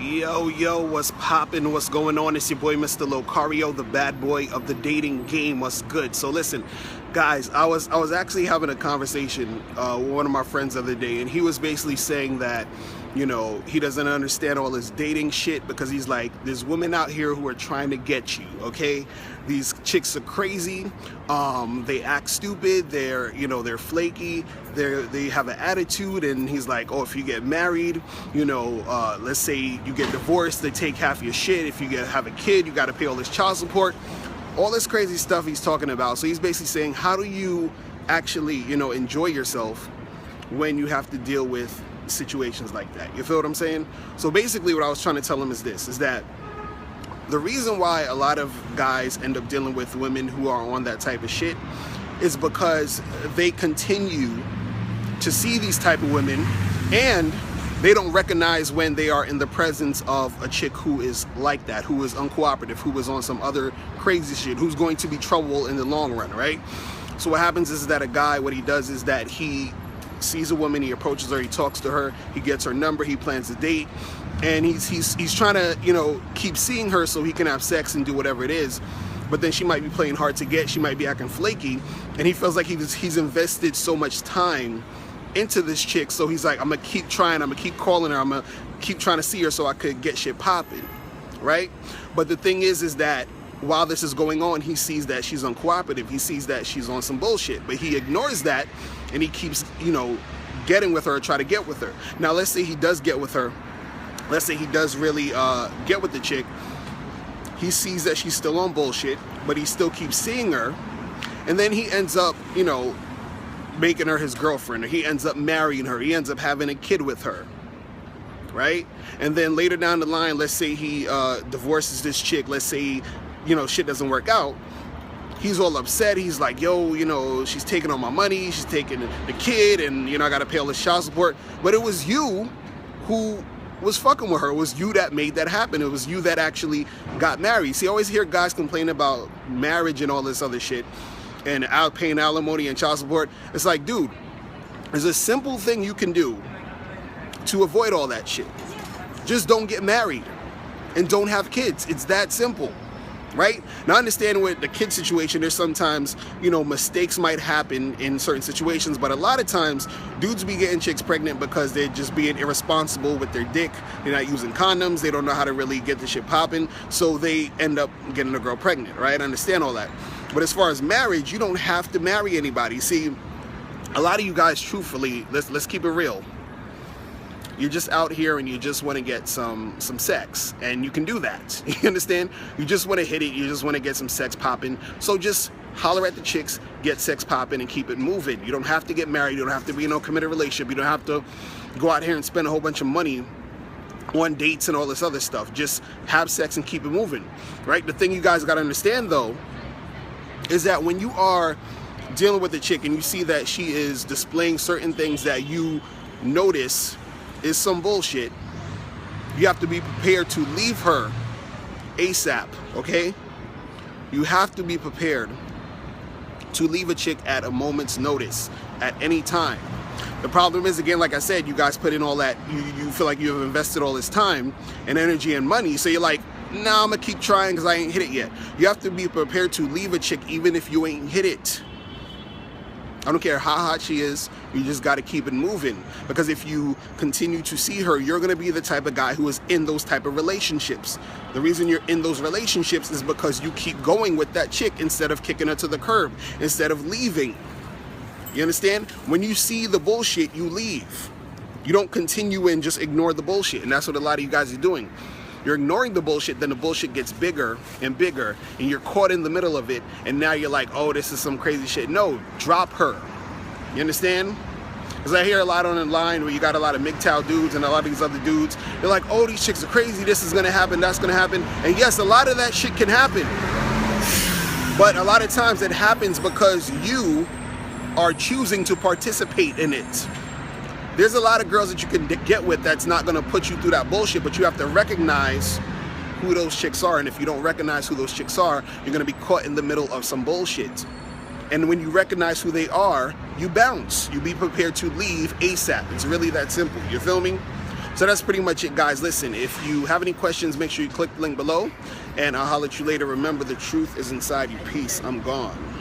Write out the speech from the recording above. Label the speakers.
Speaker 1: Yo, what's poppin'? What's going on? It's your boy, Mr. Locario, the bad boy of the dating game. What's good? So listen, guys, I was actually having a conversation with one of my friends the other day, and he was basically saying that, you know, he doesn't understand all this dating shit because he's like, there's women out here who are trying to get you, okay? These chicks are crazy. They act stupid. They're flaky. They have an attitude. And he's like, oh, if you get married, let's say you get divorced, they take half your shit. If you have a kid, you got to pay all this child support. All this crazy stuff he's talking about. So he's basically saying, how do you actually, enjoy yourself when you have to deal with situations like that? You feel what I'm saying? So basically what I was trying to tell him is this, is that the reason why a lot of guys end up dealing with women who are on that type of shit is because they continue to see these type of women and they don't recognize when they are in the presence of a chick who is like that, who is uncooperative, who is on some other crazy shit, who's going to be trouble in the long run, right? So what happens is that a guy, what he does is that he sees a woman, he approaches her, he talks to her, he gets her number, he plans a date, and he's trying to, keep seeing her so he can have sex and do whatever it is. But then she might be playing hard to get, she might be acting flaky, and he feels like he's invested so much time into this chick, so he's like, I'm gonna keep trying, I'm gonna keep calling her, I'm gonna keep trying to see her so I could get shit popping, right? But the thing is that while this is going on, he sees that she's uncooperative, he sees that she's on some bullshit, but he ignores that and he keeps, getting with her or try to get with her. Now let's say he does get with her, let's say he does really get with the chick, he sees that she's still on bullshit, but he still keeps seeing her, and then he ends up, making her his girlfriend, or he ends up marrying her, he ends up having a kid with her, right? And then later down the line, let's say he divorces this chick, let's say, shit doesn't work out, he's all upset, he's like, yo, she's taking all my money, she's taking the kid, and, I gotta pay all this child support, but it was you who was fucking with her, it was you that made that happen, it was you that actually got married. See, I always hear guys complain about marriage and all this other shit, and out paying alimony and child support. It's like, dude, there's a simple thing you can do to avoid all that shit. Just don't get married and don't have kids. It's that simple, right? Now, I understand with the kid situation, there's sometimes, mistakes might happen in certain situations, but a lot of times dudes be getting chicks pregnant because they're just being irresponsible with their dick. They're not using condoms. They don't know how to really get the shit popping. So they end up getting a girl pregnant, right? I understand all that. But as far as marriage, you don't have to marry anybody. See, a lot of you guys, truthfully, let's keep it real. You're just out here and you just want to get some sex, and you can do that. You understand? You just want to hit it. You just want to get some sex popping. So just holler at the chicks, get sex popping, and keep it moving. You don't have to get married. You don't have to be in a committed relationship. You don't have to go out here and spend a whole bunch of money on dates and all this other stuff. Just have sex and keep it moving, right? The thing you guys got to understand, though, is that when you are dealing with a chick and you see that she is displaying certain things that you notice is some bullshit, you have to be prepared to leave her ASAP, okay? You have to be prepared to leave a chick at a moment's notice at any time. The problem is, again, like I said, you guys put in all that, you feel like you have invested all this time and energy and money, so you're like, nah, I'm gonna keep trying because I ain't hit it yet. You have to be prepared to leave a chick even if you ain't hit it. I don't care how hot she is, you just got to keep it moving. Because if you continue to see her, you're going to be the type of guy who is in those type of relationships. The reason you're in those relationships is because you keep going with that chick instead of kicking her to the curb, instead of leaving. You understand? When you see the bullshit, you leave. You don't continue and just ignore the bullshit. And that's what a lot of you guys are doing. You're ignoring the bullshit, then the bullshit gets bigger and bigger, and you're caught in the middle of it, and now you're like, oh, this is some crazy shit. No, drop her. You understand? Because I hear a lot on the line where you got a lot of MGTOW dudes and a lot of these other dudes. They're like, oh, these chicks are crazy. This is going to happen. That's going to happen. And yes, a lot of that shit can happen. But a lot of times it happens because you are choosing to participate in it. There's a lot of girls that you can get with that's not going to put you through that bullshit, but you have to recognize who those chicks are. And if you don't recognize who those chicks are, you're going to be caught in the middle of some bullshit. And when you recognize who they are, you bounce. You be prepared to leave ASAP. It's really that simple. You feel me? So that's pretty much it, guys. Listen, if you have any questions, make sure you click the link below, and I'll holler at you later. Remember, the truth is inside you. Peace. I'm gone.